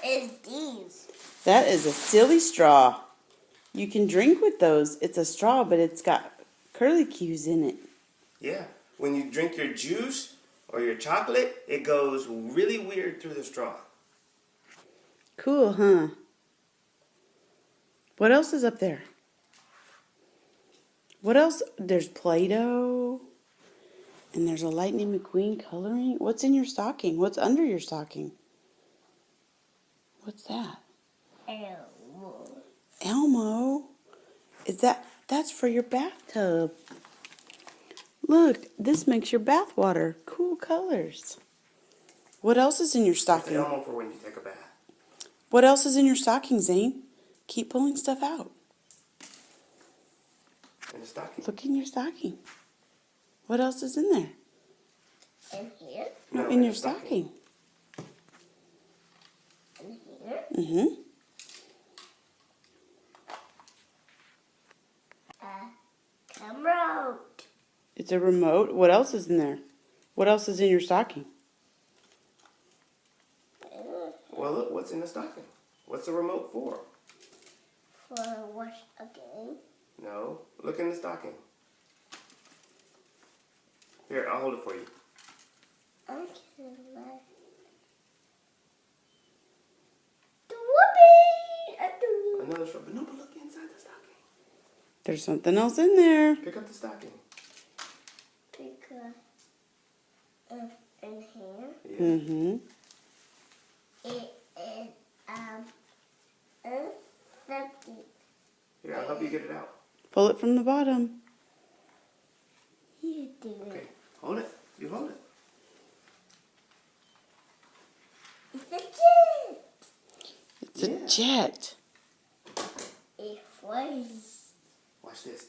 is these? That is a silly straw. You can drink with those. It's a straw, but it's got curlicues in it. Yeah. When you drink your juice or your chocolate, it goes really weird through the straw. Cool, huh? What else is up there? What else? There's Play-Doh. And there's a Lightning McQueen coloring. What's in your stocking? What's under your stocking? What's that? Elmo. Elmo? That's for your bathtub. Look, this makes your bath water. Cool colors. What else is in your It's stocking? Elmo for when you take a bath. What else is in your stocking, Zane? Keep pulling stuff out. In the stocking. Look in your stocking. What else is in there? In here? No, in your stocking. In here? Mm-hmm. Remote. It's a remote. What else is in there? What else is in your stocking? Well, look, what's in the stocking? What's the remote for? For watch a game. No. Look in the stocking. Here, I'll hold it for you. Okay. The whoopee! Another straw. But no, but look inside the stocking. There's something else in there. Pick up the stocking. Pick up in here. Yeah. Mm-hmm. It is empty. Here, I'll help you get it out. Pull it from the bottom. You do Okay. it. Hold it. You hold it. It's a jet. It's a jet. It flies. Watch this.